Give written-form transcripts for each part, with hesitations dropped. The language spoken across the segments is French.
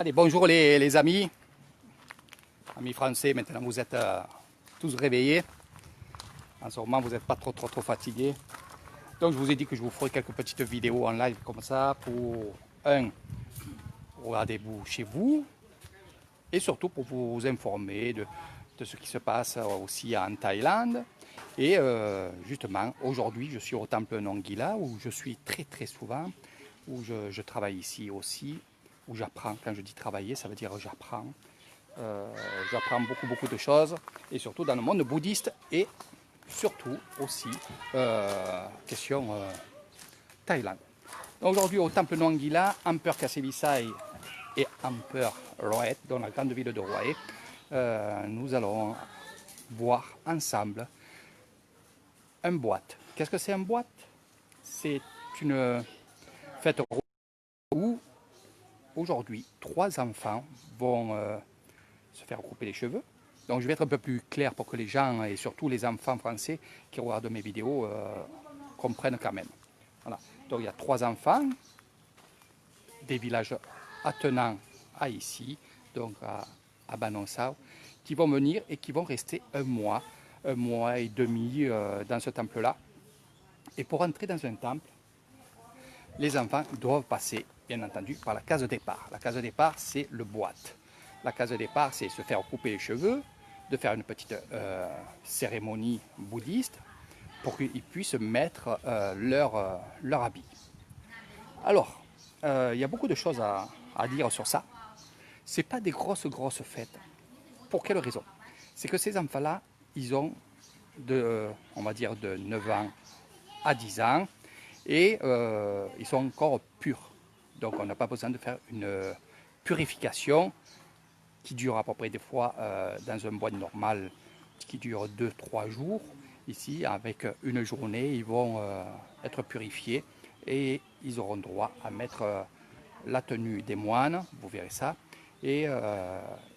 Allez, bonjour les amis français, maintenant vous êtes tous réveillés. En ce moment, vous n'êtes pas trop fatigués. Donc je vous ai dit que je vous ferai quelques petites vidéos en live comme ça pour, regardez-vous chez vous et surtout pour vous informer de ce qui se passe aussi en Thaïlande. Et justement, aujourd'hui, je suis au temple Nongila où je suis très souvent, où je travaille ici aussi, où j'apprends. Quand je dis travailler, ça veut dire j'apprends. J'apprends beaucoup de choses, et surtout dans le monde bouddhiste, et surtout aussi question Thaïlande. Aujourd'hui au temple Nongila, Empereur Kasevisai et Empereur Roet, dans la grande ville de Roet, nous allons voir ensemble un boîte. Qu'est-ce que c'est un boîte? C'est une fête où aujourd'hui 3 enfants vont se faire couper les cheveux. Donc je vais être un peu plus clair pour que les gens, et surtout les enfants français qui regardent mes vidéos, comprennent quand même. Voilà. Donc il y a 3 enfants des villages attenants à ici, donc à Banonsao, qui vont venir et qui vont rester un mois et demi dans ce temple-là. Et pour entrer dans un temple, les enfants doivent passer, bien entendu, par la case de départ. La case de départ, c'est le boîte. La case de départ, c'est se faire couper les cheveux, de faire une petite cérémonie bouddhiste pour qu'ils puissent mettre leur habit. Alors, il y a beaucoup de choses à dire sur ça. Ce n'est pas des grosses fêtes. Pour quelle raison? C'est que ces enfants-là, ils ont on va dire de 9 ans à 10 ans et ils sont encore purs. Donc on n'a pas besoin de faire une purification qui dure à peu près des fois dans un boîte normal qui dure 2-3 jours. Ici, avec une journée, ils vont être purifiés et ils auront droit à mettre la tenue des moines, vous verrez ça. Et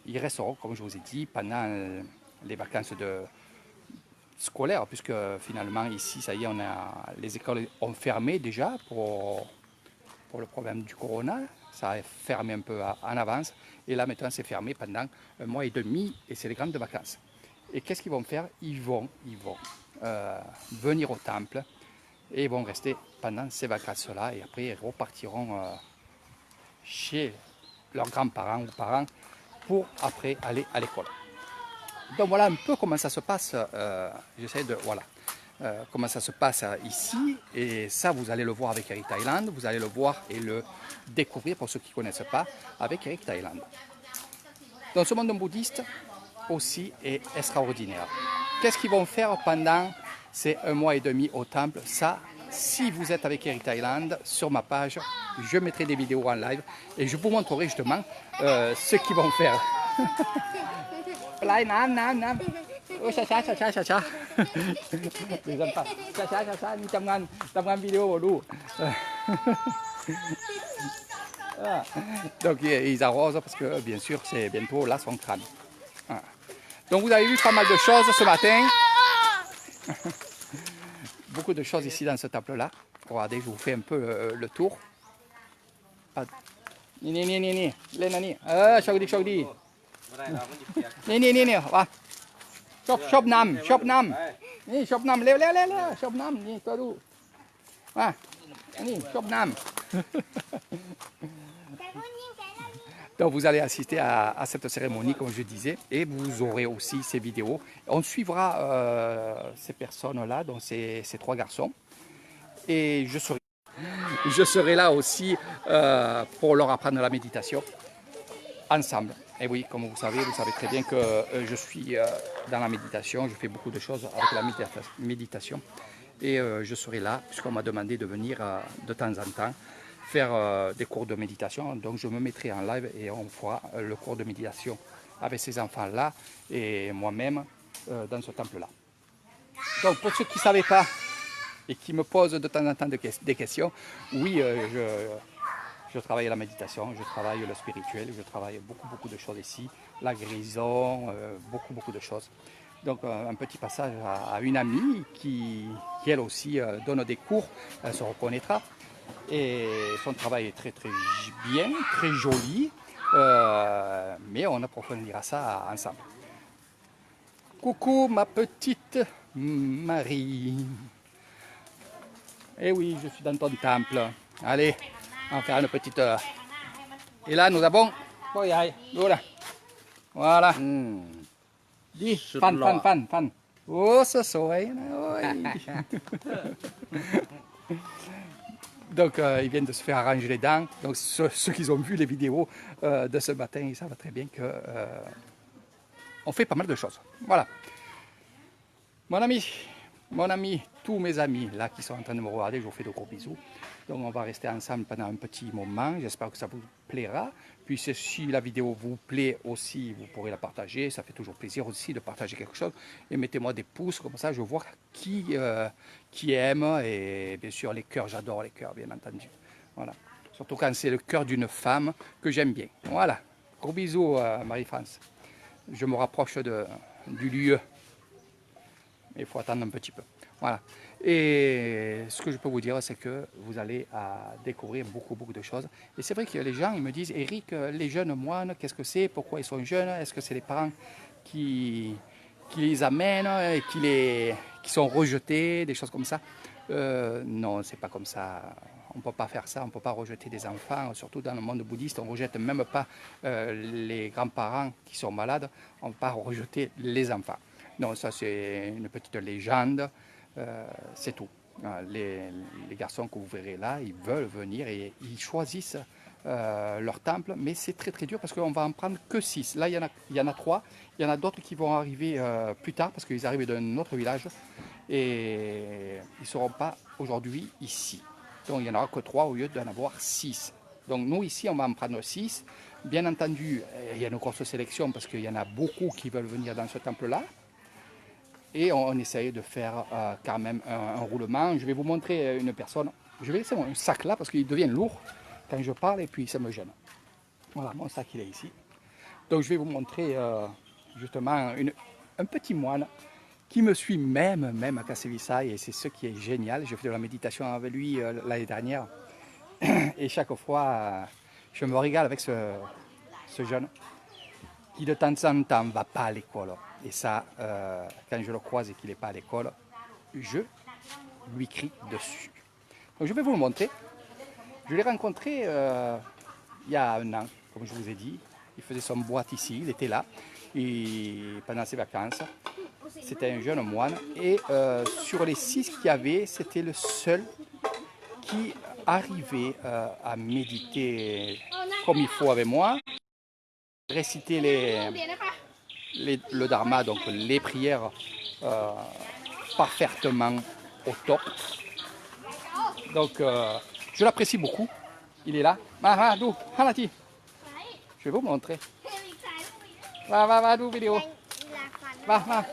ils resteront, comme je vous ai dit, pendant les vacances scolaires, puisque finalement ici, ça y est, les écoles ont fermé déjà pour le problème du corona. Ça a fermé un peu en avance. Et là, maintenant, c'est fermé pendant 1 mois et demi. Et c'est les grandes vacances. Et qu'est-ce qu'ils vont faire? Ils vont venir au temple. Et ils vont rester pendant ces vacances-là. Et après, ils repartiront chez leurs grands-parents ou parents pour après aller à l'école. Donc voilà un peu comment ça se passe. J'essaie de... Voilà. Comment ça se passe ici, et ça vous allez le voir avec Eric Thailand, vous allez le voir et le découvrir pour ceux qui ne connaissent pas avec Eric Thailand. Donc ce monde bouddhiste aussi est extraordinaire. Qu'est-ce qu'ils vont faire pendant ces 1 mois et demi au temple? Ça, si vous êtes avec Eric Thailand, sur ma page, je mettrai des vidéos en live et je vous montrerai justement ce qu'ils vont faire. Ôi, xa les enfants, xa đi trong ngăn video đủ. Donc ils arrosent parce que bien sûr c'est bientôt là son crâne. Donc vous avez vu pas mal de choses ce matin. Beaucoup de choses ici dans ce temple là. Regardez, je vous fais un peu le tour. Ni lên ni. Chào đi. Ni va. Shop Nam,นี่ shop Nam เร็ว shop Nam นี่ตัวดูนี่ shop Nam. Donc vous allez assister à cette cérémonie comme je disais, et vous aurez aussi ces vidéos. On suivra ces personnes-là, donc ces 3 garçons, et je serai là aussi pour leur apprendre la méditation ensemble. Et oui, comme vous savez très bien que je suis dans la méditation, je fais beaucoup de choses avec la méditation. Et je serai là, puisqu'on m'a demandé de venir de temps en temps faire des cours de méditation. Donc je me mettrai en live et on fera le cours de méditation avec ces enfants-là et moi-même dans ce temple-là. Donc pour ceux qui ne savaient pas et qui me posent de temps en temps des questions, oui, je travaille la méditation, je travaille le spirituel, je travaille beaucoup de choses ici, la guérison, beaucoup de choses. Donc un petit passage à une amie qui elle aussi donne des cours, elle se reconnaîtra. Et son travail est très bien, très joli. Mais on approfondira ça ensemble. Coucou ma petite Marie. Eh oui, je suis dans ton temple. Allez, on va faire une petite... Et là, nous avons... Voilà. Voilà. Dis, fan. Oh, ce soleil. Donc, ils viennent de se faire arranger les dents. Donc, ceux qui ont vu les vidéos de ce matin, ils savent très bien que on fait pas mal de choses. Voilà. Mon ami, tous mes amis là qui sont en train de me regarder, je vous fais de gros bisous. Donc, on va rester ensemble pendant un petit moment. J'espère que ça vous plaira. Puis, si la vidéo vous plaît aussi, vous pourrez la partager. Ça fait toujours plaisir aussi de partager quelque chose. Et mettez-moi des pouces, comme ça, je vois qui aime. Et bien sûr, les cœurs, j'adore les cœurs, bien entendu. Voilà. Surtout quand c'est le cœur d'une femme que j'aime bien. Voilà. Gros bisous, Marie-France. Je me rapproche du lieu. Il faut attendre un petit peu. Voilà. Et ce que je peux vous dire, c'est que vous allez découvrir beaucoup de choses. Et c'est vrai que les gens ils me disent, Eric, les jeunes moines, qu'est-ce que c'est? Pourquoi ils sont jeunes? Est-ce que c'est les parents qui les amènent et qui sont rejetés, des choses comme ça? Non, c'est pas comme ça. On ne peut pas faire ça, on ne peut pas rejeter des enfants, surtout dans le monde bouddhiste, on ne rejette même pas les grands-parents qui sont malades, on ne peut pas rejeter les enfants. Non, ça c'est une petite légende, c'est tout. Les garçons que vous verrez là, ils veulent venir et ils choisissent leur temple, mais c'est très dur parce qu'on va en prendre que 6. Là, il y en a 3, il y en a d'autres qui vont arriver plus tard parce qu'ils arrivent d'un autre village et ils ne seront pas aujourd'hui ici. Donc il n'y en aura que 3 au lieu d'en avoir 6. Donc nous ici, on va en prendre 6. Bien entendu, il y a une grosse sélection parce qu'il y en a beaucoup qui veulent venir dans ce temple-là. Et on essaye de faire quand même un roulement. Je vais vous montrer une personne. Je vais laisser mon sac là parce qu'il devient lourd quand je parle et puis ça me gêne. Voilà, mon sac il est ici. Donc je vais vous montrer justement un petit moine qui me suit même à Kassivisa et c'est ce qui est génial. J'ai fait de la méditation avec lui l'année dernière et chaque fois je me régale avec ce jeune qui de temps en temps ne va pas à l'école. Et ça, quand je le croise et qu'il n'est pas à l'école, je lui crie dessus. Donc je vais vous le montrer. Je l'ai rencontré il y a 1 an, comme je vous ai dit. Il faisait son boîte ici, il était là et pendant ses vacances. C'était un jeune moine et sur les 6 qu'il y avait, c'était le seul qui arrivait à méditer comme il faut avec moi, réciter le dharma, donc les prières parfaitement au top. Donc je l'apprécie beaucoup. Il est là. Je vais vous montrer. Va, du vidéo. Va.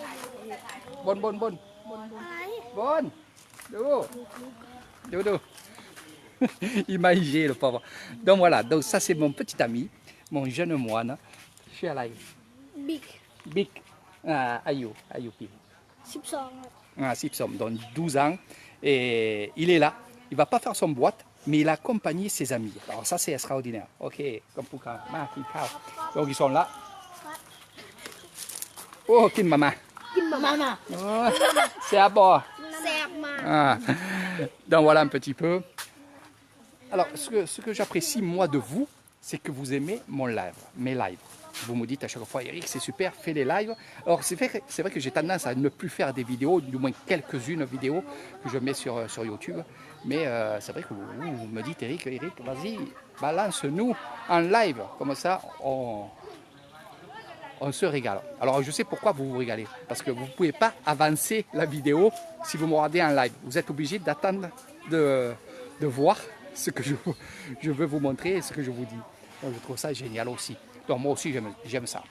Bon. Du. Il m'a higé le pauvre. Donc voilà, donc ça c'est mon petit ami, mon jeune moine. Je suis à la Big. Ayu Pi. 12 donc 12 ans. Et il est là. Il ne va pas faire son boîte, mais il a accompagné ses amis. Alors ça, c'est extraordinaire. Ok, comme pour quand. Donc ils sont là. Oh, Kin Mama. Oh, c'est à bord. Donc voilà un petit peu. Alors, ce que j'apprécie moi de vous, c'est que vous aimez mes lives. Vous me dites à chaque fois, Eric, c'est super, fais les lives. Alors, c'est vrai que j'ai tendance à ne plus faire des vidéos, du moins quelques-unes vidéos que je mets sur YouTube. Mais c'est vrai que vous me dites, Eric, vas-y, balance-nous en live. Comme ça, on se régale. Alors, je sais pourquoi vous vous régalez. Parce que vous ne pouvez pas avancer la vidéo si vous me regardez en live. Vous êtes obligé d'attendre de voir ce que je veux vous montrer et ce que je vous dis. Donc, je trouve ça génial aussi. Donc moi aussi j'aime ça.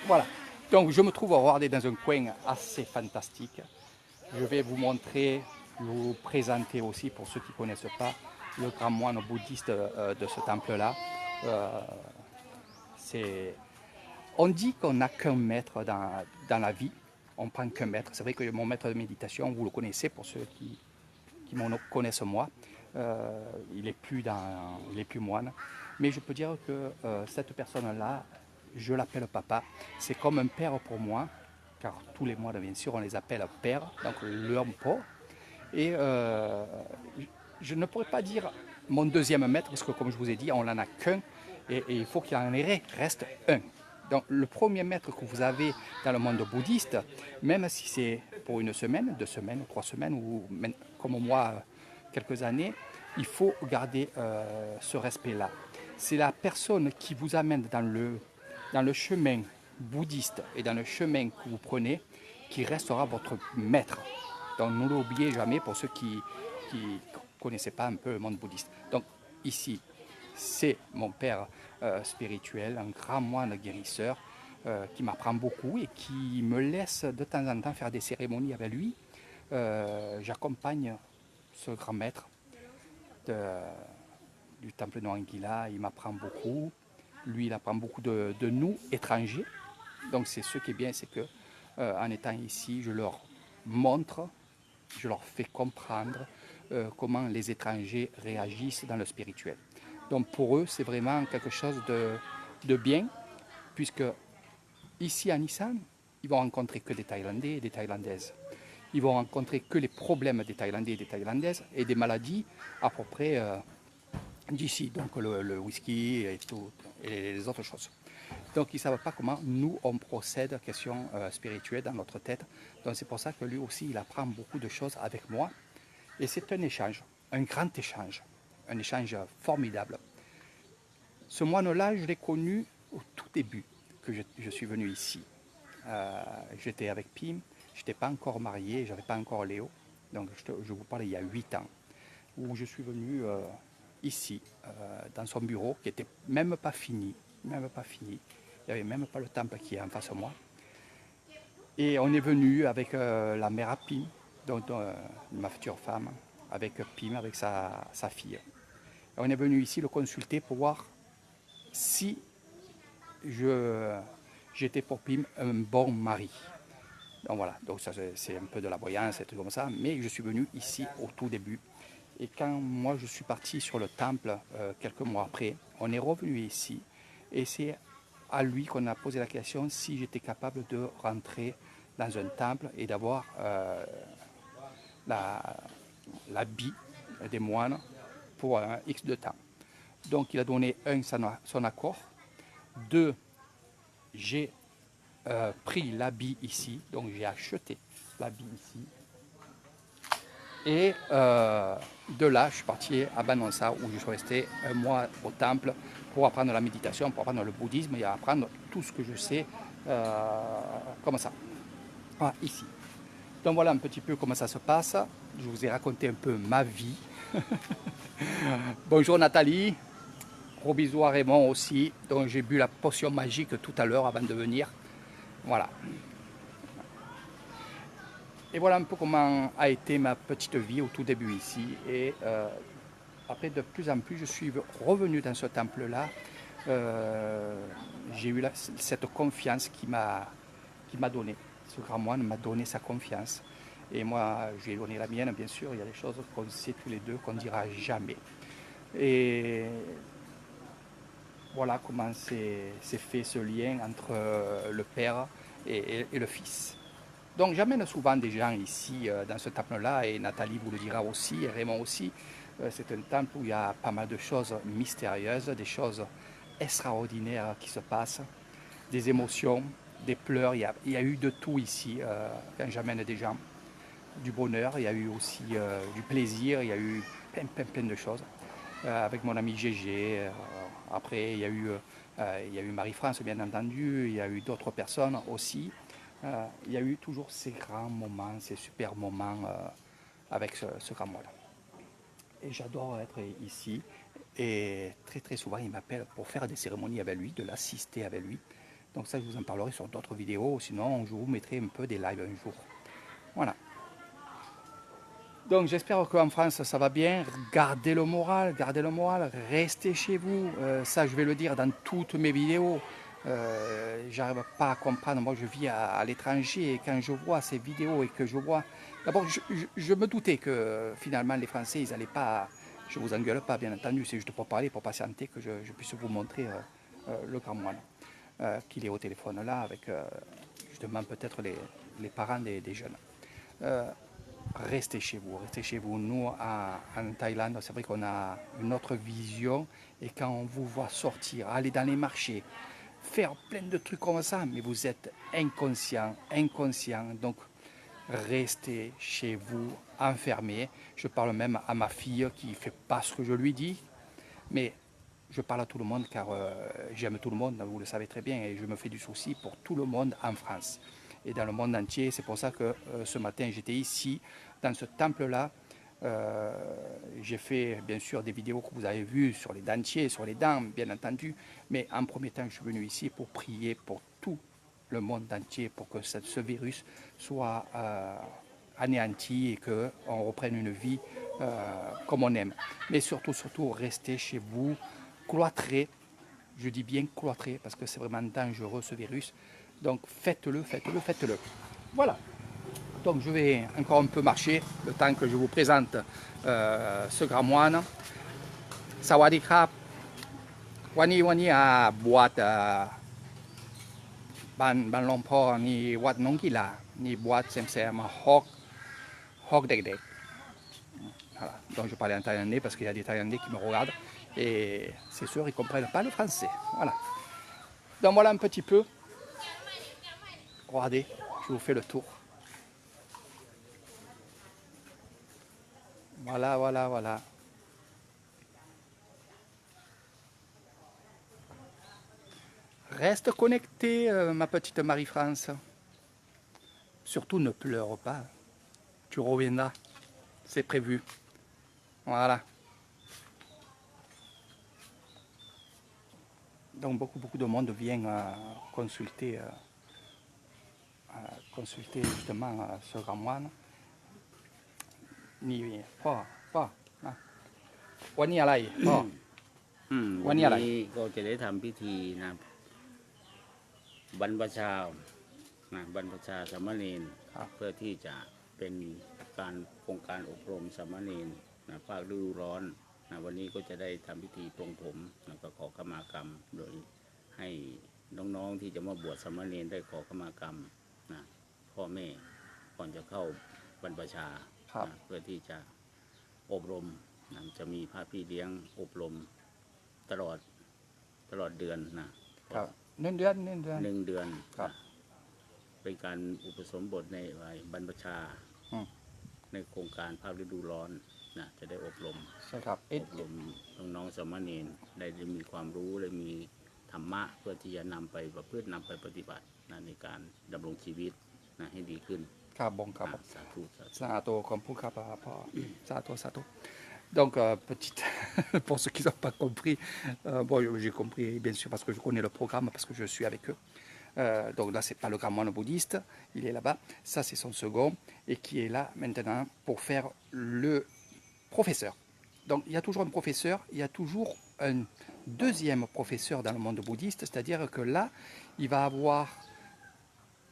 Voilà. Donc je me trouve regardé dans un coin assez fantastique. Je vais vous montrer, vous présenter aussi pour ceux qui ne connaissent pas le grand moine bouddhiste de ce temple-là. On dit qu'on n'a qu'un maître dans la vie. On prend qu'un maître. C'est vrai que mon maître de méditation, vous le connaissez pour ceux qui me connaissent moi. il n'est plus moine. Mais je peux dire que cette personne-là, je l'appelle papa. C'est comme un père pour moi, car tous les moines, bien sûr, on les appelle père, donc l'homme po. Et je ne pourrais pas dire mon deuxième maître, parce que comme je vous ai dit, on n'en a qu'un, et il faut qu'il en reste un. Donc le premier maître que vous avez dans le monde bouddhiste, même si c'est pour une semaine, 2 semaines, 3 semaines, ou même, comme moi, quelques années, il faut garder ce respect-là. C'est la personne qui vous amène dans le chemin bouddhiste et dans le chemin que vous prenez qui restera votre maître. Donc ne l'oubliez jamais pour ceux qui ne connaissaient pas un peu le monde bouddhiste. Donc ici, c'est mon père spirituel, un grand moine guérisseur qui m'apprend beaucoup et qui me laisse de temps en temps faire des cérémonies avec lui. J'accompagne ce grand maître du temple de Anguilla, il m'apprend beaucoup. Lui, il apprend beaucoup de nous, étrangers. Donc c'est ce qui est bien, c'est que en étant ici, je leur montre, je leur fais comprendre comment les étrangers réagissent dans le spirituel. Donc pour eux, c'est vraiment quelque chose de bien, puisque ici à Nissan, ils vont rencontrer que des Thaïlandais et des Thaïlandaises. Ils vont rencontrer que les problèmes des Thaïlandais et des Thaïlandaises et des maladies à peu près d'ici, donc le whisky et, et les autres choses. Donc ils ne savent pas comment nous on procède à question spirituelle dans notre tête. Donc c'est pour ça que lui aussi il apprend beaucoup de choses avec moi. Et c'est un échange, un grand échange, un échange formidable. Ce moine-là, je l'ai connu au tout début que je suis venu ici. J'étais avec Pim, je n'étais pas encore marié, je n'avais pas encore Léo. Donc je vous parle il y a 8 ans, où je suis venu ici, dans son bureau, qui n'était même pas fini. Même pas fini. Il n'y avait même pas le temple qui est en face de moi. Et on est venu avec la mère à Pim, donc ma future femme, avec Pim, avec sa fille. Et on est venu ici le consulter pour voir si j'étais pour Pim un bon mari. Donc voilà, donc ça c'est un peu de la voyance, et tout comme ça, mais je suis venu ici au tout début. Et quand moi je suis parti sur le temple, quelques mois après, on est revenu ici, et c'est à lui qu'on a posé la question si j'étais capable de rentrer dans un temple et d'avoir l'habit des moines pour un X de temps. Donc il a donné son accord, 2, j'ai pris l'habit ici, donc j'ai acheté l'habit ici. Et de là, je suis parti à Banonsa où je suis resté un mois au temple pour apprendre la méditation, pour apprendre le bouddhisme et apprendre tout ce que je sais comme ça. Voilà, ici. Donc voilà un petit peu comment ça se passe. Je vous ai raconté un peu ma vie. Bonjour Nathalie. Gros bisous à Raymond aussi. Donc j'ai bu la potion magique tout à l'heure avant de venir. Voilà. Et voilà un peu comment a été ma petite vie au tout début ici. Et après, de plus en plus, je suis revenu dans ce temple-là. J'ai eu cette confiance qui m'a donné. Ce grand moine m'a donné sa confiance. Et moi, je lui ai donné la mienne, bien sûr. Il y a des choses qu'on sait tous les deux, qu'on ne dira jamais. Et voilà comment s'est fait ce lien entre le père et le fils. Donc j'amène souvent des gens ici dans ce temple-là, et Nathalie vous le dira aussi, et Raymond aussi. C'est un temple où il y a pas mal de choses mystérieuses, des choses extraordinaires qui se passent, des émotions, des pleurs. Il y a eu de tout ici quand j'amène des gens. Du bonheur, il y a eu aussi du plaisir, il y a eu plein de choses. Avec mon ami Gégé, après il y a eu Marie-France bien entendu, il y a eu d'autres personnes aussi. Il y a eu toujours ces grands moments, ces super moments avec ce grand moine. Et j'adore être ici. Et très souvent, il m'appelle pour faire des cérémonies avec lui, de l'assister avec lui. Donc ça, je vous en parlerai sur d'autres vidéos. Sinon, je vous mettrai un peu des lives un jour. Voilà. Donc j'espère qu'en France, ça va bien. Gardez le moral, restez chez vous. Ça, je vais le dire dans toutes mes vidéos. J'arrive pas à comprendre. Moi, je vis à l'étranger et quand je vois ces vidéos et que je vois... D'abord, je me doutais que finalement, les Français, ils n'allaient pas Je ne vous engueule pas, bien entendu, c'est juste pour parler, pour patienter, que je puisse vous montrer le grand moine, qu'il est au téléphone là, avec justement peut-être les parents des jeunes. Restez chez vous, restez chez vous. Nous, en Thaïlande, c'est vrai qu'on a une autre vision, et quand on vous voit sortir, aller dans les marchés, faire plein de trucs comme ça, mais vous êtes inconscient, donc restez chez vous, enfermés. Je parle même à ma fille qui ne fait pas ce que je lui dis, mais je parle à tout le monde car j'aime tout le monde, vous le savez très bien, et je me fais du souci pour tout le monde en France et dans le monde entier. C'est pour ça que ce matin j'étais ici, dans ce temple-là. J'ai fait bien sûr des vidéos que vous avez vues sur les dentiers, sur les dents, bien entendu, mais en premier temps je suis venu ici pour prier pour tout le monde entier, pour que ce virus soit anéanti et qu'on reprenne une vie comme on aime. Mais surtout, restez chez vous, cloîtrés. Je dis bien cloîtrés parce que c'est vraiment dangereux ce virus. Donc faites-le. Voilà. Donc je vais encore un peu marcher le temps que je vous présente ce grand moine. Sawadee krap. Wani à boîte ban Long Po ni Wat Nong Gila ni boîte Sem Hok Dek Dek. Voilà. Donc je parlais en thaïlandais parce qu'il y a des Thaïlandais qui me regardent et c'est sûr ils ne comprennent pas le français. Voilà. Donc voilà un petit peu. Regardez, je vous fais le tour. Voilà. Reste connecté, ma petite Marie-France. Surtout ne pleure pas. Tu reviendras. C'est prévu. Voilà. Donc beaucoup de monde vient consulter justement ce grand moine. Niพ่อวันนี้อะไรพ่อ วันนี้ก็จะได้ทำพิธีนะบรรพชาบรรพชาสามเณรเพื่อที่จะเป็นโครงการอบรมสามเณรภาคฤดูร้อนวันนี้ก็จะได้ทำพิธีปลงผมแล้วก็ขอขมากรรมโดยให้น้องๆที่จะมาบวชสามเณรได้ขอขมากรรมพ่อแม่ก่อนจะเข้าบรรพชาเพื่อที่จะอบรมจะมีพระพี่เลี้ยงอบรมตลอดเดือนนะครับ1 เดือนเป็นการอุปสมบทในบรรพชาในโครงการภาคฤดูร้อนจะได้อบรมใช่ครับอบรมน้องๆสามเณรได้มีความรู้ได้มีธรรมะเพื่อที่จะนำไปประพฤตินำไปปฏิบัติในการดำรงชีวิตให้ดีขึ้นครับbon Sato comme pour Sato. Donc, pour ceux qui n'ont pas compris, bon, j'ai compris bien sûr parce que je connais le programme, parce que je suis avec eux. Donc là, c'est pas le grand moine bouddhiste, il est là-bas. Ça, c'est son second, et qui est là maintenant pour faire le professeur. Donc, il y a toujours un professeur, il y a toujours un deuxième professeur dans le monde bouddhiste, c'est-à-dire que là, il va avoir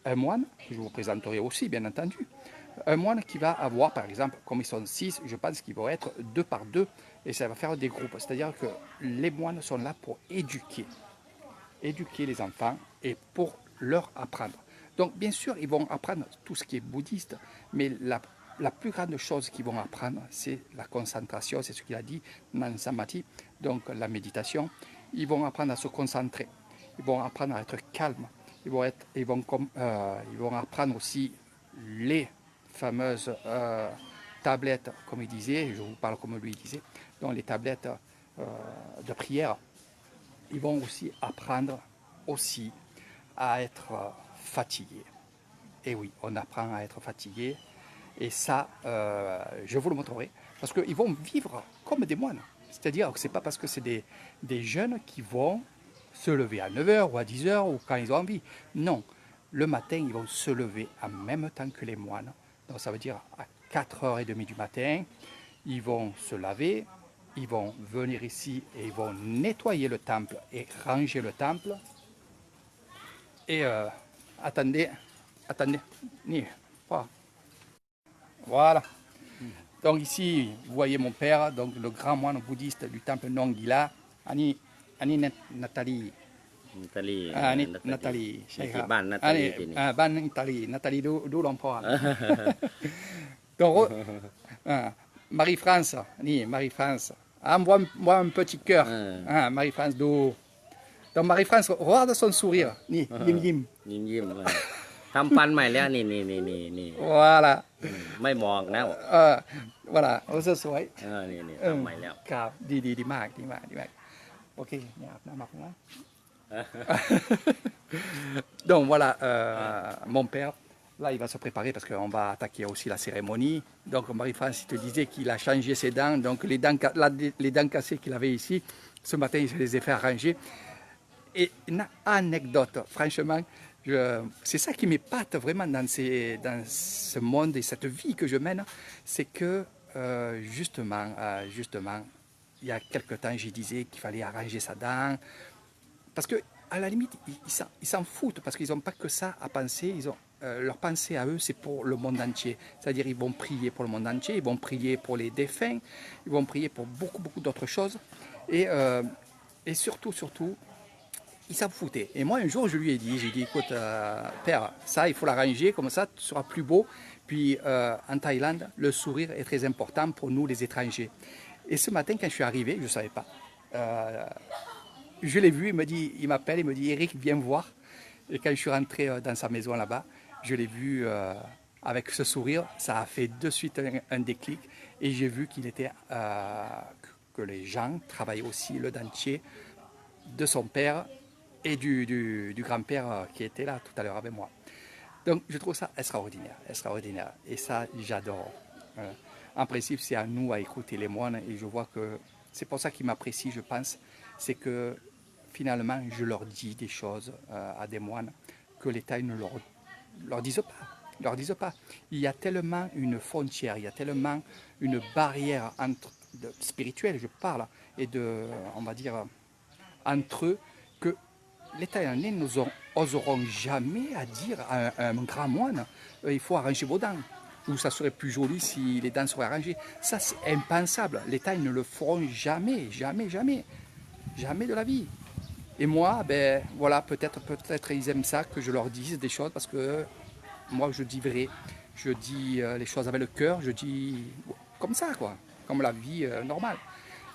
un moine, que je vous présenterai aussi, bien entendu. Un moine qui va avoir, par exemple, comme ils sont 6, je pense qu'ils vont être 2 par 2, et ça va faire des groupes. C'est-à-dire que les moines sont là pour éduquer les enfants et pour leur apprendre. Donc, bien sûr, ils vont apprendre tout ce qui est bouddhiste, mais la plus grande chose qu'ils vont apprendre, c'est la concentration, c'est ce qu'il a dit, Nansamati, donc la méditation. Ils vont apprendre à se concentrer, ils vont apprendre à être calmes, ils vont apprendre aussi les fameuses tablettes, comme il disait, je vous parle comme lui disait, donc les tablettes de prière. Ils vont aussi apprendre à être fatigués. Et oui, on apprend à être fatigué. Et ça, je vous le montrerai, parce qu'ils vont vivre comme des moines. C'est-à-dire que ce n'est pas parce que c'est des jeunes qui vont se lever à 9h ou à 10h ou quand ils ont envie. Non, le matin, ils vont se lever en même temps que les moines. Donc ça veut dire à 4h30 du matin, ils vont se laver, ils vont venir ici et ils vont nettoyer le temple et ranger le temple. Et attendez, voilà. Donc ici, vous voyez mon père, donc le grand moine bouddhiste du temple Nongila, Ani Nathalie. Nathalie Nathalie ใช่ครับ บ้านนาตาลีที่นี่ บ้าน Nathalie du Lamport. Donc, Marie-France, Marie-France. Ah, moi un petit cœur. Marie-France du. Donc Marie-France, regarde son sourire. Ni, yim yim. ยิ้มทำฟันใหม่แล้วนี่ Voilà. ไม่มองแล้ว Voilà, on se souhaite. นี่ทำใหม่แล้ว Grave, dis Marc. Ok, donc voilà, mon père, là il va se préparer parce qu'on va attaquer aussi la cérémonie. Donc Marie-France, il te disait qu'il a changé ses dents, donc les dents cassées qu'il avait ici, ce matin il se les a fait arranger. Et une anecdote, franchement, c'est ça qui m'épate vraiment dans ce monde et cette vie que je mène, c'est que justement, il y a quelque temps, je disais qu'il fallait arranger sa dent, parce que à la limite, ils s'en foutent, parce qu'ils n'ont pas que ça à penser, leur pensée à eux, c'est pour le monde entier. C'est-à-dire ils vont prier pour le monde entier, ils vont prier pour les défunts, ils vont prier pour beaucoup d'autres choses, et surtout, il s'en foutait. Et moi, un jour, je lui ai dit, écoute, père, ça, il faut l'arranger, comme ça, tu seras plus beau. Puis, en Thaïlande, le sourire est très important pour nous, les étrangers. Et ce matin, quand je suis arrivé, je ne savais pas. Je l'ai vu, il m'appelle, il me dit, Eric, viens voir. Et quand je suis rentré dans sa maison là-bas, je l'ai vu avec ce sourire. Ça a fait de suite un déclic. Et j'ai vu qu'il était, que les gens travaillaient aussi le dentier de son père et du grand-père qui était là tout à l'heure avec moi. Donc je trouve ça extraordinaire. Et ça, j'adore. En principe, c'est à nous à écouter les moines et je vois que c'est pour ça qu'ils m'apprécient, je pense. C'est que finalement, je leur dis des choses à des moines que les Thaïs ne leur disent pas. Il y a tellement une frontière, il y a tellement une barrière spirituelle, je parle, et on va dire, entre eux, que les Thaïlandais n'oseront jamais à dire à un grand moine, il faut arranger vos dents, ou ça serait plus joli si les dents seraient arrangées. Ça, c'est impensable. Les Thaïs ne le feront jamais de la vie. Et moi, ben voilà, peut-être ils aiment ça, que je leur dise des choses, parce que moi, je dis vrai. Je dis les choses avec le cœur, je dis comme ça, quoi, comme la vie normale.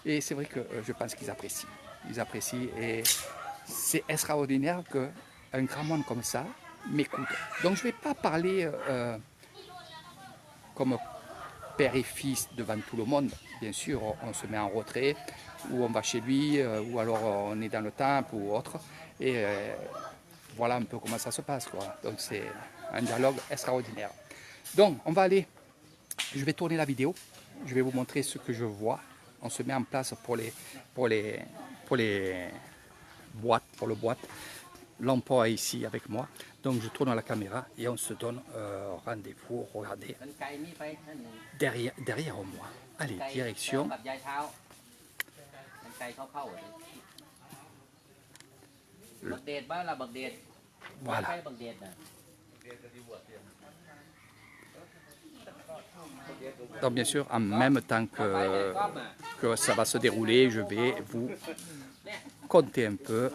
Et c'est vrai que je pense qu'ils apprécient. Ils apprécient et c'est extraordinaire qu'un grand monde comme ça m'écoute. Donc je ne vais pas parler comme père et fils devant tout le monde. Bien sûr, on se met en retrait, ou on va chez lui, ou alors on est dans le temple ou autre. Et voilà un peu comment ça se passe, quoi. Donc c'est un dialogue extraordinaire. Donc on va aller, je vais tourner la vidéo, je vais vous montrer ce que je vois. On se met en place pour les boîtes, pour le boîte. L'emploi est ici avec moi. Donc je tourne la caméra et on se donne rendez-vous. Regardez, derrière moi. Allez, direction. Voilà. Donc bien sûr, en même temps que ça va se dérouler, je vais vous compter un peu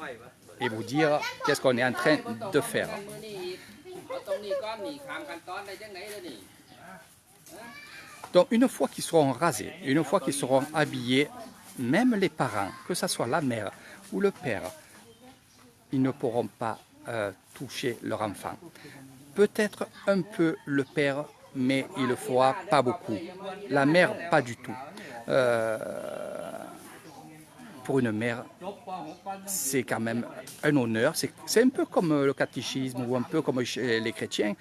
et vous dire qu'est-ce qu'on est en train de faire. Donc une fois qu'ils seront rasés, une fois qu'ils seront habillés, même les parents, que ce soit la mère ou le père, ils ne pourront pas toucher leur enfant. Peut-être un peu le père, mais il le fera pas beaucoup. La mère, pas du tout. Pour une mère, c'est quand même un honneur. C'est un peu comme le catéchisme ou un peu comme chez les chrétiens.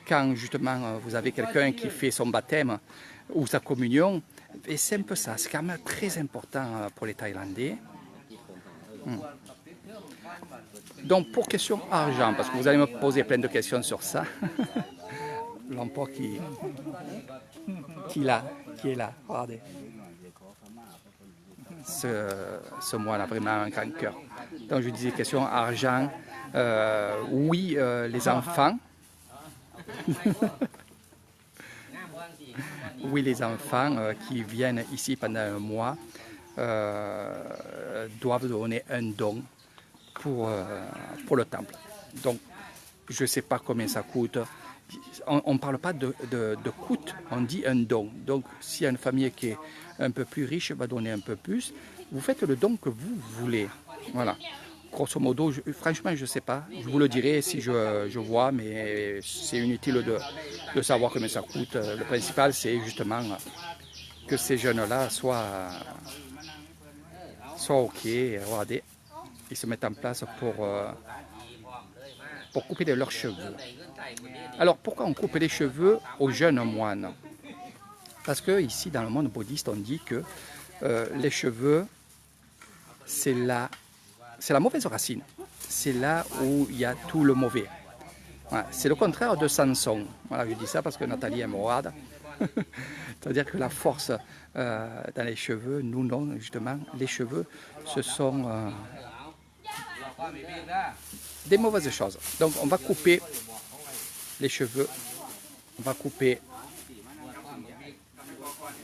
Quand justement vous avez quelqu'un qui fait son baptême ou sa communion, et c'est un peu ça. C'est quand même très important pour les Thaïlandais. Donc pour question argent, parce que vous allez me poser plein de questions sur ça. L'emploi qui est là, regardez. Ce moine a vraiment un grand cœur. Donc je disais question argent, oui, les enfants. oui, les enfants qui viennent ici pendant un mois doivent donner un don pour le temple. Donc, je ne sais pas combien ça coûte. On ne parle pas de coût, on dit un don. Donc, si une famille qui est un peu plus riche va donner un peu plus, vous faites le don que vous voulez. Voilà. Grosso modo, franchement, je ne sais pas. Je vous le dirai si je vois, mais c'est inutile de savoir combien ça coûte. Le principal, c'est justement que ces jeunes-là soient OK. Regardez, ils se mettent en place pour couper de leurs cheveux. Alors, pourquoi on coupe les cheveux aux jeunes moines? Parce que ici, dans le monde bouddhiste, on dit que les cheveux, c'est la mauvaise racine. C'est là où il y a tout le mauvais. Voilà. C'est le contraire de Samson. Voilà, je dis ça parce que Nathalie est morade. C'est-à-dire que la force dans les cheveux, nous non, justement, les cheveux, ce sont des mauvaises choses. Donc on va couper les cheveux, on va couper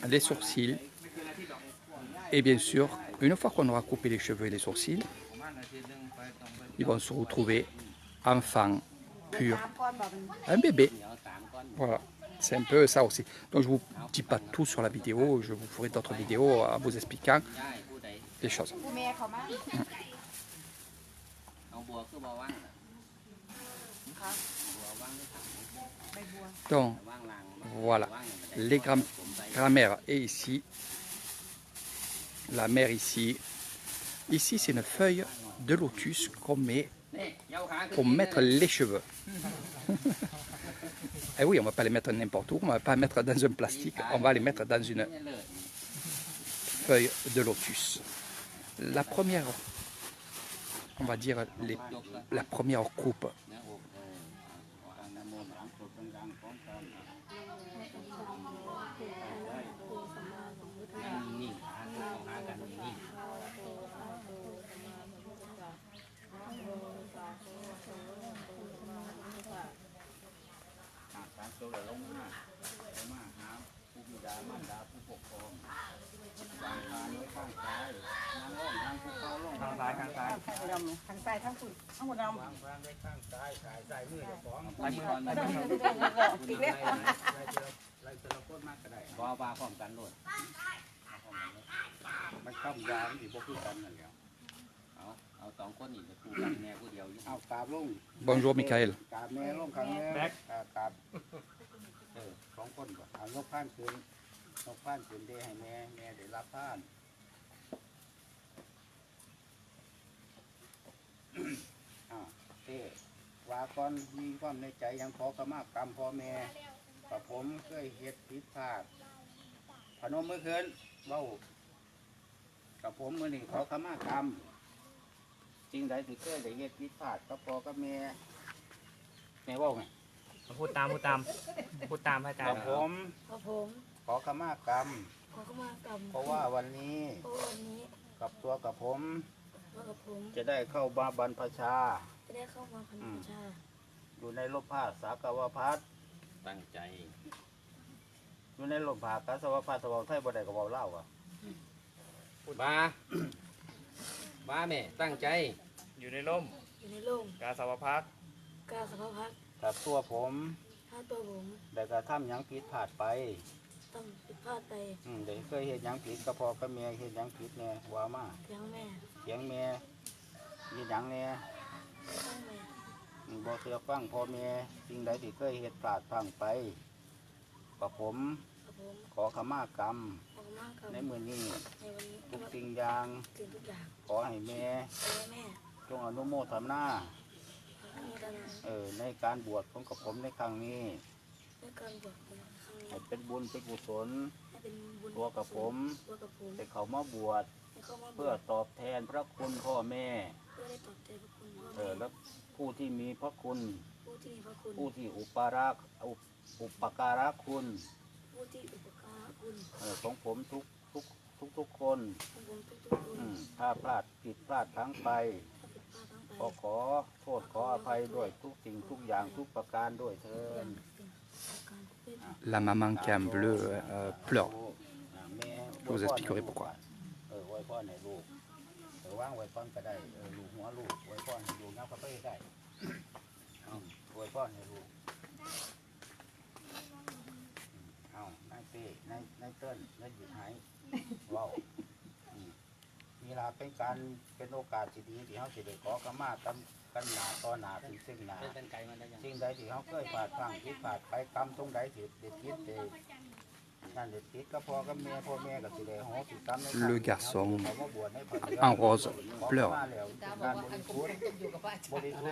les sourcils. Et bien sûr, une fois qu'on aura coupé les cheveux et les sourcils, ils vont se retrouver enfants purs, un bébé. Voilà, c'est un peu ça aussi. Donc je ne vous dis pas tout sur la vidéo, je vous ferai d'autres vidéos en vous expliquant les choses. Donc voilà, les grand-mère est ici, la mère ici. Ici c'est une feuille de lotus qu'on met pour mettre les cheveux. Et oui, on ne va pas les mettre n'importe où, on ne va pas les mettre dans un plastique, on va les mettre dans une feuille de lotus. La première, on va dire la première coupe.ทางซ้ายทั้งฝุ่นทั้งหมดดำข้างซ้ายซ้ายมือซ้ายมืออีกแล้วว่าพร้อมกันด้วยมันข้ามยางที่พวกคือกันนั่นแหละเอาสองคนนี่จะคู่กันแม่ผู้เดียวเอากราบลง Bonjour Michael. กราบแม่ลงข้างแม่กราบสองคนก่อนเอานกพานคืนนกพานคืนได้ให้แม่ได้รับพานเต้ว่าก่อนมีความในใจยังขอขมากรรมพ่อแม่กับผมเคยเฮ็ดผิดพลาดพนมมือคืนเบ้ากับผมมือนี่ขอขมากรรมจริงใดที่เคยได้เฮ็ดผิดพลาดกับพ่อกับแม่เบ้าไงพูดตามพระอาจารย์ กับผมขอขมากรรมเพราะว่าวันนี้กับตัวกับผมจะได้เข้ามาบรรพชาอยู่ในโลภะสากวพัฒตั้งใจอยู่ในโลภะกัสวพัฒสวาไทยบ่ได้ก็บ่เล่าอ่ะบ้าแม่ตั้งใจอยู่ในร่มกาสาวพักกับตัวผมได้กระทำหยังผิดพลาดไปได้เคยเห็นหยังผิดกับพ่อกับแม่เห็นหยังผิดแน่ว่ามาเสียงแม่มีหยังแน่บ่เชื่อฟังพ่อแม่สิ่งใดที่เคยเฮ็ดพลาดพลั้งไปกับผมขอขมากรรมในมื้อนี้ทุกสิ่งอย่างขอให้แม่จงอนุโมทนาในการบวชของกับผมในครั้งนี้ให้เป็นบุญเป็นกุศลตัวกับผมได้เข้ามาบวชเพื่อตอบแทนพระคุณพ่อแม่และผู้ที่มีพระคุณผู้ที่อุปการะคุณของผมทุกคนถ้าพลาดผิดพลาดทั้งไปก็ขอโทษขออภัยด้วยทุกสิ่งทุกอย่างทุกประการด้วยเถิด la maman qui est en bleu pleure. แม่ Je vous expliquerai pourquoi. ไว้พ่อในลูกว่างไว้พ่อก็ได้ลูกหัวลูกไว้พ่อให้ลูกน้ำพระเป้ได้ไว้พ่อให้ลูกเอานายเป้นายเติ้ลนายหยุดหายว้าวนี่ล่ะเป็นโอกาสที่ดีที่เขาจะได้ขอขมากันหนาต่อหนาถึงซึ่งหนาสิ่งใดที่เขาเคยผ่านฟังคิดผ่านไปกรรมตรงใดที่เด็ดคิดเด็ดนั่นเด็ดคิดก็พ่อกับแม่พ่อแม่ก็สิได้โหสิกรรมใน Le garçon en rose pleure. การบริสุท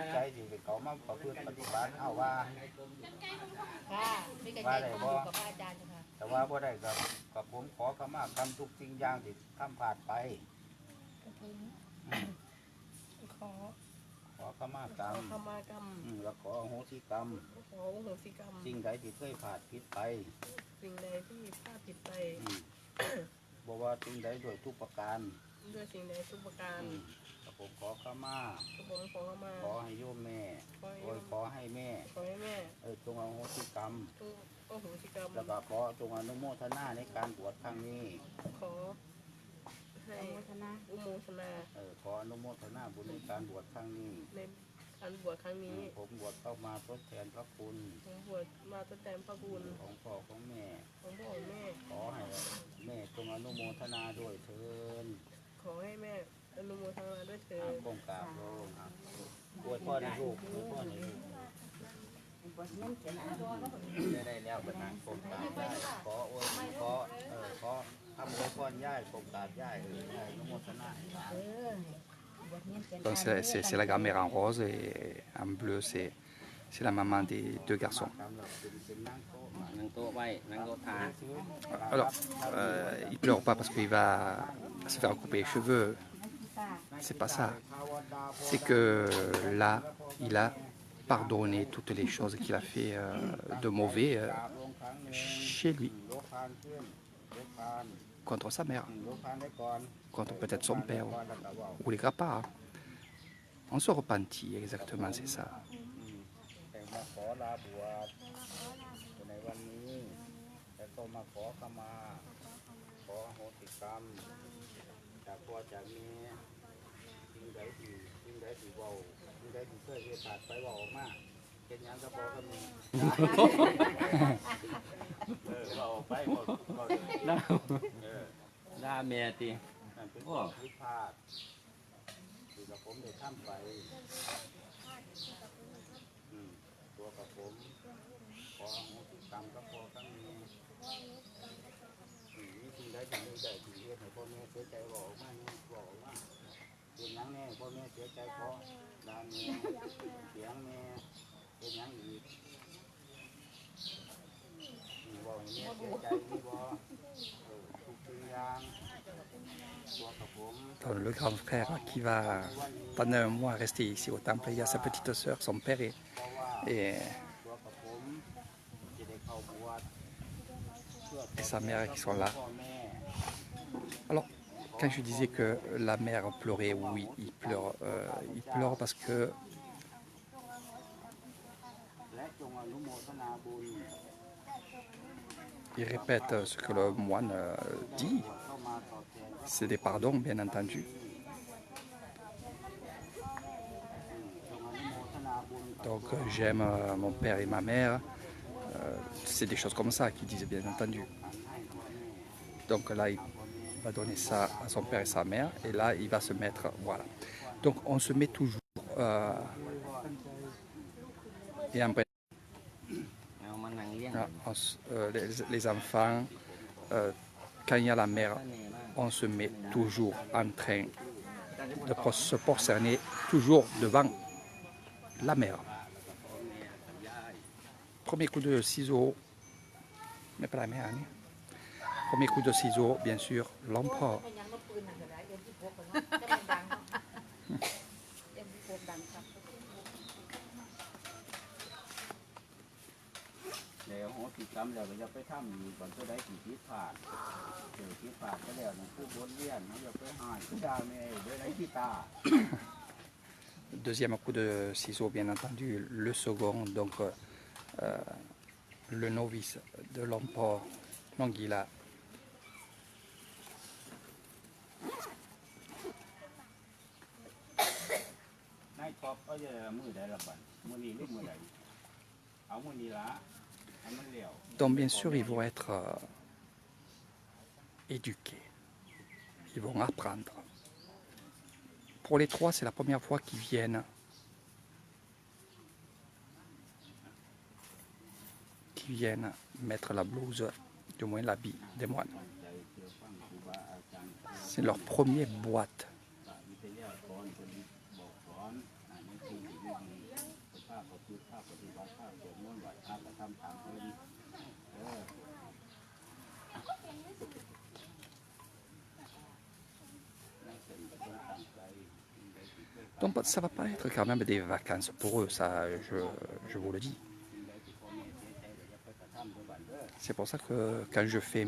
ธิ์ใจที่เขามาประพฤติปฏิบัติเอาว่า ค่ะมีกันใจอยู่กับอาจารย์ค่ะ แต่ว่าพอได้กับผมขอขมากรรมทุกสิ่งอย่างที่ทำผ่านไป ขอขมากรรม ขมากรรม แล้วขออโหสิกรรม ขอโหสิกรรม สิ่งใดที่เคยผ่านผิดไป สิ่งใดที่พลาดผิดไป บอกว่าสิ่งใดโดยทุกประการ ด้วยสิ่งใดทุกประการ กับผมขอขมา ผมขอมา ขอให้โยมแม่ขอให้แม่ ขอให้แม่ จงอโหสิกรรม โอโหสิกรรม แล้วก็ขอจงอนุโมทนาในการบวชครั้งนี้ ขอให้อุโมทนา ขออนุโมทนาบุญในการบวชครั้งนี้ ในการบวชครั้งนี้ ผมบวชเข้ามาทดแทนพระคุณ ผมบวชมาทดแทนพระบุญ ของพ่อของแม่ ของพ่อของแม่ ขอให้แม่จงอนุโมทนาด้วยเถิด ขอให้แม่อนุโมทนาด้วยเถิด ก้มกราบลงอวยพ่อในลูกอวยพ่อในลูกได้แล้วเป็นนางก้มกราบได้ขออวยขอทำอวยพ่อย่ายก้มกราบย่ายย่ายอนุโมทนา Donc c'est la grand-mère en rose et en bleu, c'est la maman des deux garçons. Alors, il pleure pas parce qu'il va se faire couper les cheveux. C'est pas ça. C'est que là, il a pardonné toutes les choses qu'il a fait de mauvais chez lui, contre sa mère, contre peut-être son père ou les grands-parents. On se repentit, exactement, c'est ça. มาขอลาบวชในวันนี้แล้วก็มาขอขมาขอโหสิกรรมจากพ่อจากแม่สิ่งใดที่เว้าสิ่งใดที่เคยเฮ็ดขาดไปเว้าออกมาเป็นหยังก็พอกับแม่เว้าออกไปเว้าด่าแม่ติ นั่นเป็นความผิดพลาดที่กับผมได้ทำไปตัวกับผมขออโหสิกรรมกับพ่อกับแม่มีสิ่งใดที่ไม่ได้ที่เฮ็ดให้พ่อแม่เสียใจบอกออกมาเนี่ยบอกออกมาเป็นหยังแน่พ่อแม่เสียใจเพราะด่าแม่เสียงแม่เป็นหยังอีกบอกให้แม่เสียใจนี่บ่ทุกสิ่งอย่างตัวกับผม Donc, le grand frère qui va pendant un mois rester ici au temple, il y a sa petite sœur, son père et sa mère qui sont là. Alors, quand je disais que la mère pleurait, oui, il pleure parce que il répète ce que le moine dit. C'est des pardons, bien entendu. Donc j'aime mon père et ma mère. C'est des choses comme ça qu'ils disent, bien entendu. Donc là, il va donner ça à son père et sa mère. Et là, il va se mettre... Voilà. Donc on se met toujours... et après, les enfants, quand il y a la mère, on se met toujours en train de se prosterner toujours devant la mère. Premier coup de ciseau, mais pas la mère. Hein. Premier coup de ciseau, bien sûr, l'empereur. แล้วโหสิกรรมแล้วก็จะไปทำอยู่ก่อนจะได้สิผิดพลาดผิดพลาดก็แล้วนั่นคือบทเรียนเขาจะไปหายด่าแม่ด้วยไรที่ตา Deuxième coup de ciseau, bien entendu. Le second, donc, le novice de l'empereur Nongila. นายกอบก็จะมือใดละบัดมือนี้หรือมือใดเอามือนี้ละให้มันเลี้ยว Donc bien sûr, ils vont être éduqués. Ils vont apprendre. Pour les trois, c'est la première fois qu'ils viennent mettre la blouse, du moins l'habit des moines. C'est leur première boîte. Donc ça ne va pas être quand même des vacances pour eux, ça je vous le dis. C'est pour ça que quand je fais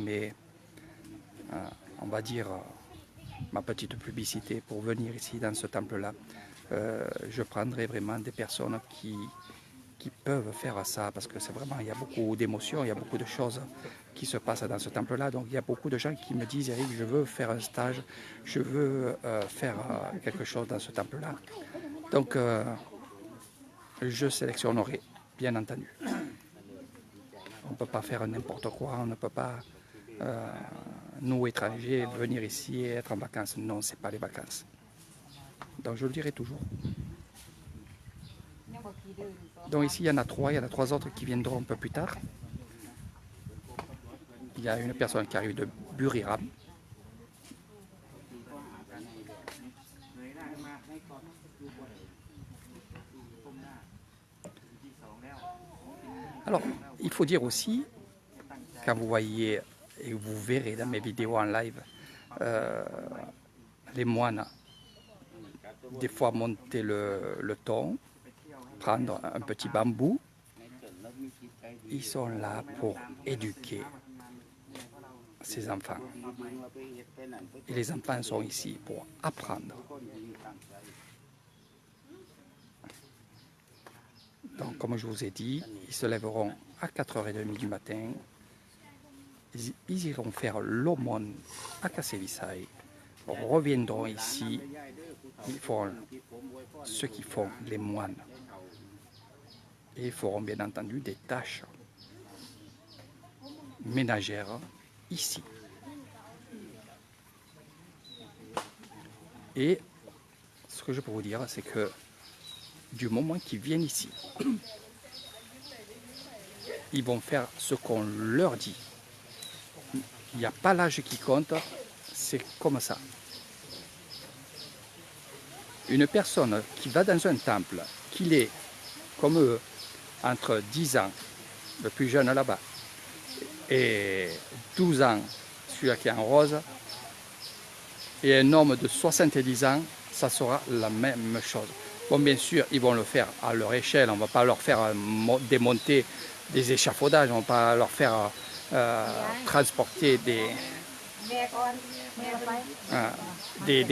on va dire, ma petite publicité pour venir ici dans ce temple-là, je prendrai vraiment des personnes qui peuvent faire ça, parce que c'est vraiment, il y a beaucoup d'émotions, il y a beaucoup de choses qui se passent dans ce temple-là. Donc il y a beaucoup de gens qui me disent, Eric, je veux faire un stage, je veux faire quelque chose dans ce temple-là. Donc je sélectionnerai, bien entendu. On ne peut pas faire n'importe quoi, on ne peut pas, nous étrangers, venir ici et être en vacances. Non, ce n'est pas les vacances. Donc je le dirai toujours. Donc ici, il y en a trois autres qui viendront un peu plus tard. Il y a une personne qui arrive de Buriram. Alors, il faut dire aussi, quand vous voyez et vous verrez dans mes vidéos en live, les moines, des fois monter le ton, prendre un petit bambou, ils sont là pour éduquer ces enfants. Et les enfants sont ici pour apprendre. Donc, comme je vous ai dit, ils se lèveront à 4h30 du matin. Ils iront faire l'aumône à Kasselisai. Reviendront ici. Ils feront ce qu'ils font les moines. Et ils feront bien entendu des tâches ménagères ici. Et ce que je peux vous dire, c'est que du moment qu'ils viennent ici, ils vont faire ce qu'on leur dit. Il n'y a pas l'âge qui compte, c'est comme ça. Une personne qui va dans un temple, qu'il est comme eux, entre 10 ans, le plus jeune là-bas, et 12 ans, celui-là qui est en rose, et un homme de 70 ans, ça sera la même chose. Bon, bien sûr, ils vont le faire à leur échelle, on ne va pas leur faire démonter des échafaudages, on ne va pas leur faire transporter des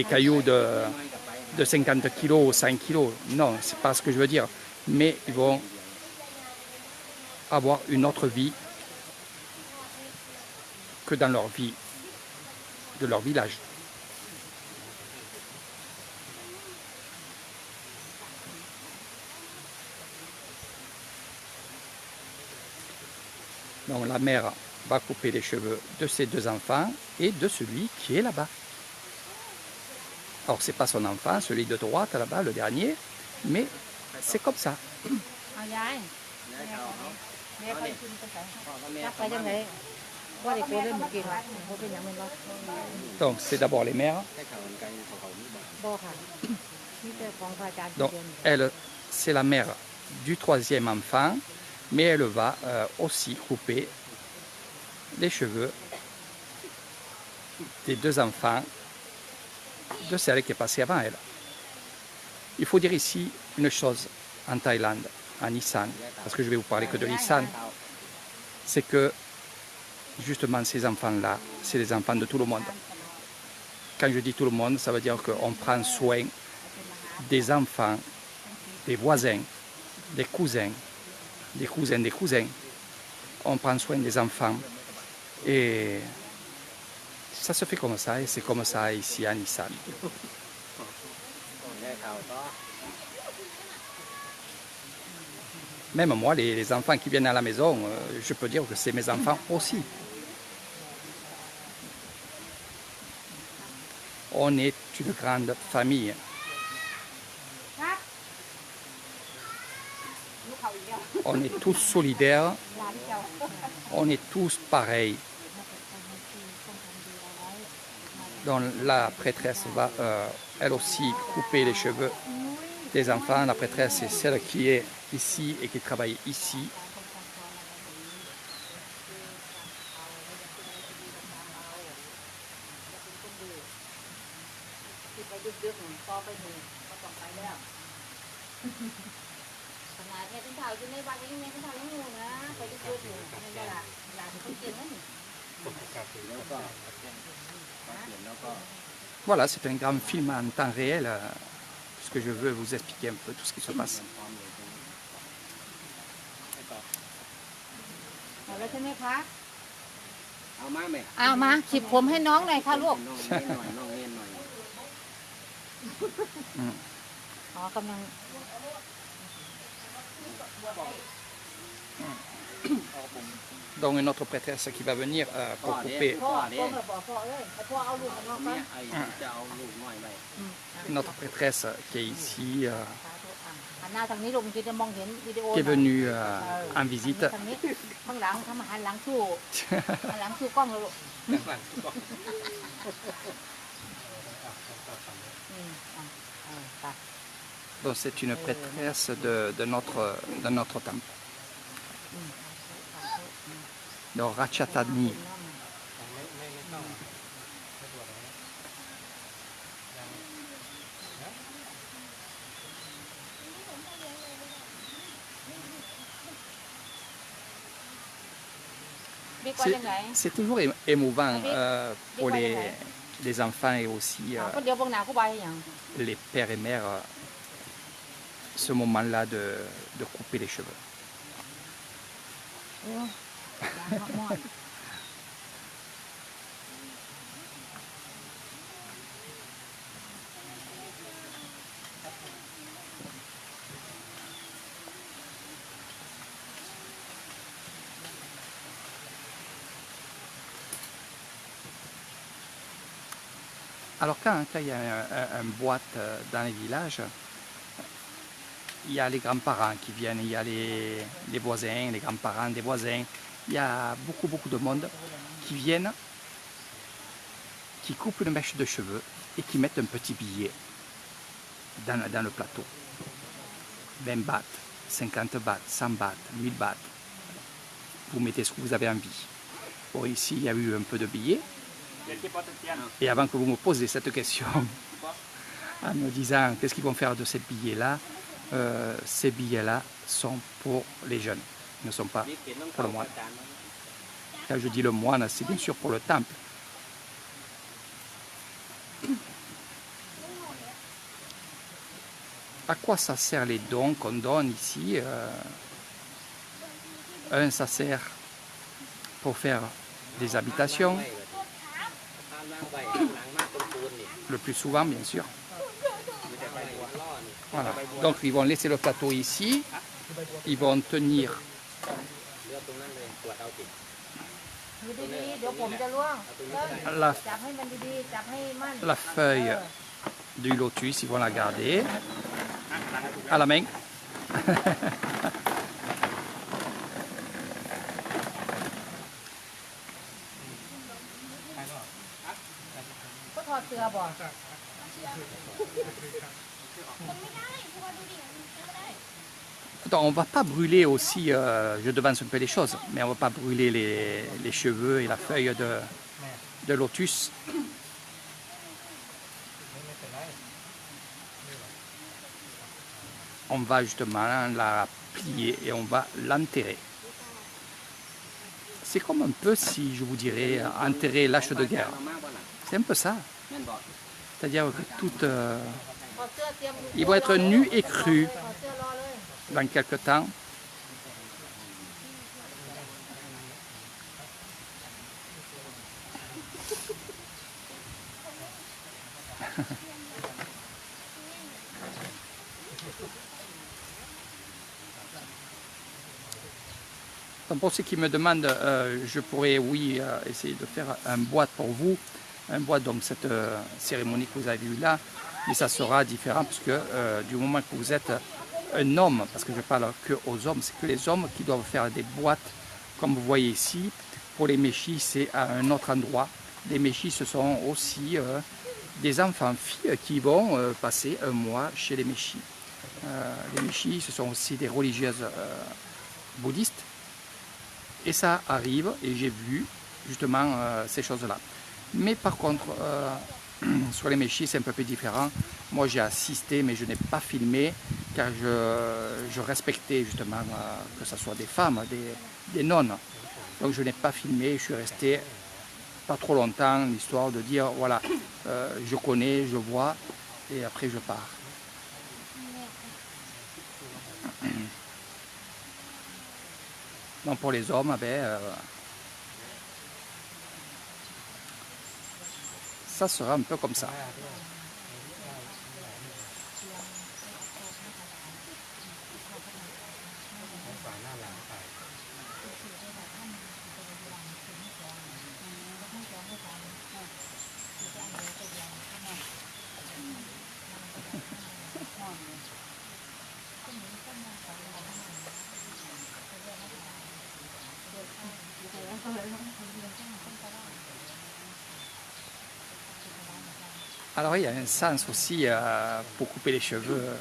cailloux de 50 kg ou 5 kg. Non, c'est pas ce que je veux dire. Mais ils vont avoir une autre vie que dans leur vie de leur village. Donc la mère va couper les cheveux de ses deux enfants et de celui qui est là-bas. Alors c'est pas son enfant, celui de droite là-bas, le dernier, mais c'est comme ça. Donc c'est d'abord les mères. Donc elle, c'est la mère du troisième enfant, mais elle va aussi couper les cheveux des deux enfants de celle qui est passée avant elle. Il faut dire ici une chose en Thaïlande, en Isan, parce que je vais vous parler que de l'Isan, c'est que justement ces enfants-là, c'est les enfants de tout le monde. Quand je dis tout le monde, ça veut dire qu'on prend soin des enfants, des voisins, des cousins, des cousins, des cousins. on prend soin des enfants. Et ça se fait comme ça, et c'est comme ça ici à Nissan. Même moi, les enfants qui viennent à la maison, je peux dire que c'est mes enfants aussi. On est une grande famille. On est tous solidaires. On est tous pareils. Donc la prêtresse va elle aussi couper les cheveux des enfants. La prêtresse, c'est celle qui est ici et qui travaille ici. Voilà, c'est un grand film en temps réel, puisque je veux vous expliquer un peu tout ce qui se passe. หมดแล้วใช่ไหมคะ เอามาแม่ เอามาขีดผมให้น้องหน่อยค่ะลูก น้องเล่นหน่อยน้องเล่นหน่อย อ๋อกำลัง Donc une autre prêtresse qui va venir pour couper. พ่อพ่อมาบอกพ่อเอ้ยให้พ่อเอาลูกของน้องไป เนี่ยไอ้จะเอาลูกน้อยไป Une autre prêtresse qui est ici, หันหน้าทางนี้ลูกมันจะมองเห็นวิดีโอ qui est venue en visite. ทางนี้ข้างหลังทำหันหลังสู้หันหลังสู้กล้องเลยลูกไป Donc c'est une prêtresse de notre temple. Donc Ratchatani. C'est toujours émouvant pour les enfants et aussi คนเดียวพวกหนาคู่ใบอย่าง les pères et mères ce moment-là de couper les cheveux. Alors quand il y a un boîte dans les villages, il y a les grands-parents qui viennent, il y a les voisins, les grands-parents des voisins, il y a beaucoup de monde qui viennent, qui coupent une mèche de cheveux et qui mettent un petit billet dans le plateau. 20 bahts, 50 bahts, 100 bahts, 1000 bahts. Vous mettez ce que vous avez envie. Bon, ici, il y a eu un peu de billets. Et avant que vous me posiez cette question, en me disant qu'est-ce qu'ils vont faire de ces billets-là, ces billets-là sont pour les jeunes, ils ne sont pas pour le moine. Quand je dis le moine, c'est bien sûr pour le temple. À quoi ça sert les dons qu'on donne ici? Un, ça sert pour faire des habitations, le plus souvent bien sûr. Voilà. Donc ils vont laisser le plateau ici, ils vont tenir la feuille du lotus, ils vont la garder à la main. ก็ถอดเสื้อบ่ Donc on ne va pas brûler aussi, je devance un peu les choses, mais on ne va pas brûler les cheveux et la feuille de lotus. On va justement la plier et on va l'enterrer. C'est comme un peu, si je vous dirais, enterrer l'âche de guerre. C'est un peu ça. C'est-à-dire que toutes... ils vont être nus et crus dans quelques temps. Donc pour ceux qui me demandent, je pourrais, oui, essayer de faire un boîte pour vous, un boîte, donc cette cérémonie que vous avez vue là, mais ça sera différent parce que du moment que vous êtes un homme, parce que je parle que aux hommes, c'est que les hommes qui doivent faire des boîtes, comme vous voyez ici. Pour les méchis, c'est à un autre endroit. Les méchis, ce sont aussi des enfants-filles qui vont passer un mois chez les méchis. Les méchis, ce sont aussi des religieuses bouddhistes. Et ça arrive, et j'ai vu justement ces choses-là. Mais par contre, sur les méchis, c'est un peu plus différent. Moi, j'ai assisté, mais je n'ai pas filmé, car je respectais justement que ce soit des femmes, des nonnes. Donc je n'ai pas filmé, je suis resté pas trop longtemps, l'histoire de dire, voilà, je connais, je vois, et après je pars. Donc pour les hommes, ça sera un peu comme ça. Alors il y a un sens aussi pour couper les cheveux.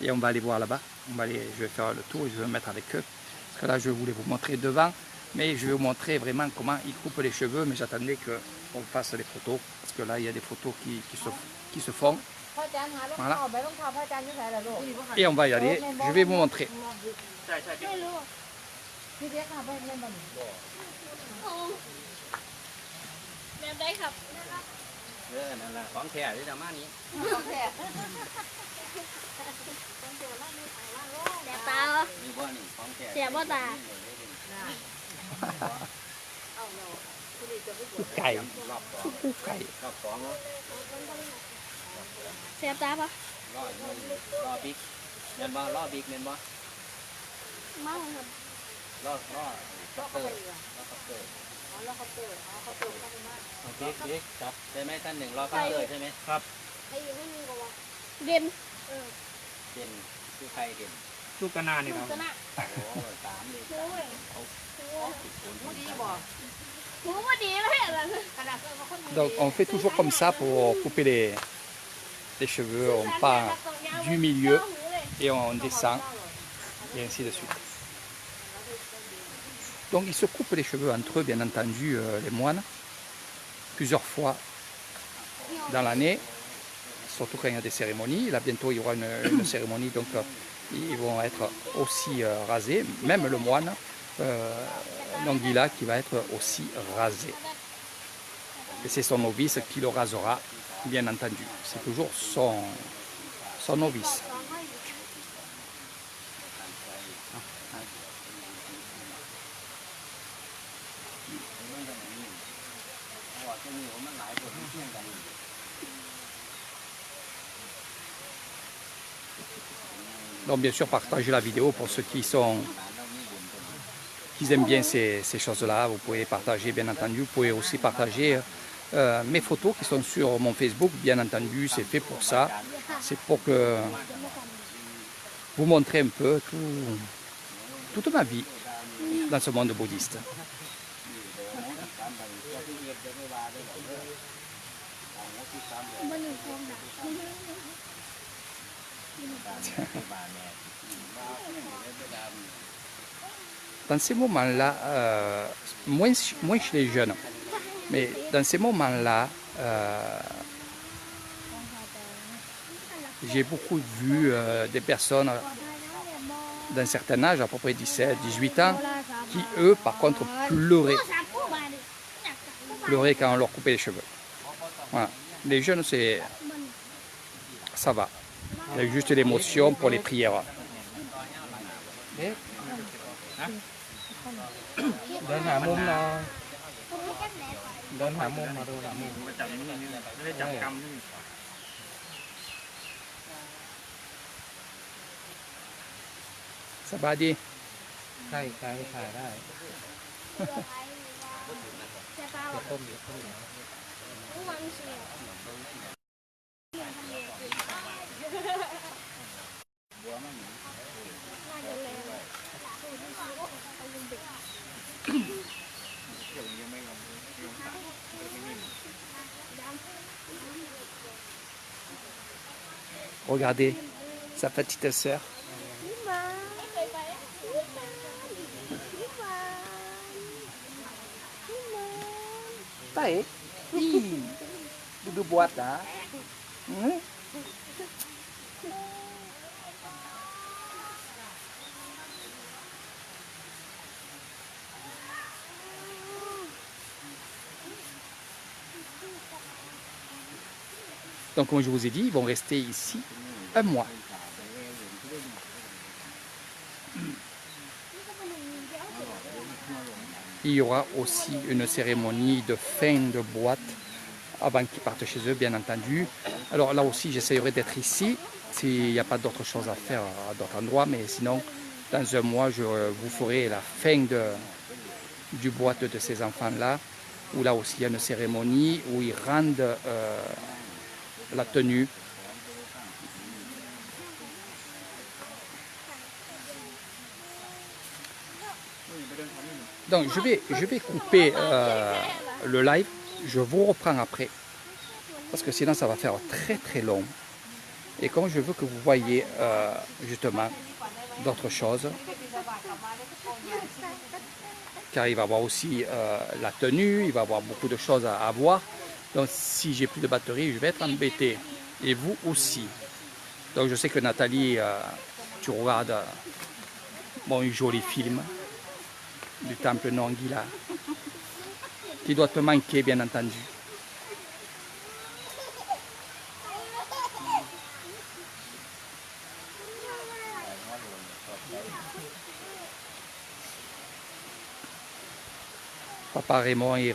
Et on va aller voir là-bas. Je vais faire le tour et je vais me mettre avec eux. Parce que là, je voulais vous montrer devant. Mais je vais vous montrer vraiment comment ils coupent les cheveux. Mais j'attendais qu'on fasse les photos. Parce que là, il y a des photos qui se font. Voilà. Et on va y aller. Je vais vous montrer. แบบได้ครับ นั่นแหละของแท้ที่ทำมานี้ แสบตาเหรอ นี่บ่นี่ของแท้ แสบบ่ตา ไก่ รอบสอง ไก่ รอบสองเนาะ แสบตาปะ รอบบิ๊กเงินบ่รอบบิ๊กเงินบ่ เมาครับ รอบคัพเตอร์บิ๊กครับใช่ไหมท่านหนึ่งรอบคัพเตอร์ใช่ไหม เด่น เด่นคือใครเด่น ลูกกระนานี่ครับ ชนะ โอ้สามเลย หมูมาดีเลยอะไร Donc on fait toujours comme ça pour couper les cheveux. On part du milieu et on descend. Et ainsi de suite. Donc ils se coupent les cheveux entre eux, bien entendu, les moines, plusieurs fois dans l'année, surtout quand il y a des cérémonies. Là bientôt il y aura une cérémonie, donc ils vont être aussi rasés, même le moine Nangila qui va être aussi rasé. Et c'est son novice qui le rasera, bien entendu. C'est toujours son novice. Donc bien sûr partagez la vidéo pour ceux qui aiment bien ces choses-là. Vous pouvez partager bien entendu. Vous pouvez aussi partager mes photos qui sont sur mon Facebook. Bien entendu, c'est fait pour ça. C'est pour que vous montrer un peu toute ma vie dans ce monde bouddhiste. Dans ces moments-là, moins chez les jeunes, mais dans ces moments-là, j'ai beaucoup vu des personnes d'un certain âge, à peu près 17, 18 ans, qui eux, par contre, pleuraient quand on leur coupait les cheveux. Voilà. Les jeunes, ça va. Il y a juste l'émotion pour les prières. เดินหามุมหน่อยเดินหามุมมาดูหามุมมาจับนี่ไม่ได้จับกำนี่ สบายดี ใช่ใช่ถ่ายได้ ใช่ป่าว เดี๋ยวต้มเดี๋ยวต้มเดี๋ยว มันเสีย Regardez, sa petite sœur. ใต้นี่ดูบวชนะอืม Donc comme je vous ai dit, ils vont rester ici un mois. Il y aura aussi une cérémonie de fin de boîte avant qu'ils partent chez eux, bien entendu. Alors là aussi, j'essayerai d'être ici, s'il n'y a pas d'autre chose à faire à d'autres endroits, mais sinon, dans un mois, je vous ferai la fin du boîte de ces enfants-là, où là aussi il y a une cérémonie, où ils rendent la tenue. Donc je vais couper le live, je vous reprends après, parce que sinon ça va faire très très long. Et comme je veux que vous voyez justement d'autres choses, car il va y avoir aussi la tenue, il va y avoir beaucoup de choses à voir. Donc si j'ai plus de batterie, je vais être embêté. Et vous aussi. Donc je sais que Nathalie, tu regardes mon joli film du temple Nongila, qui doit te manquer bien entendu. Papa Raymond et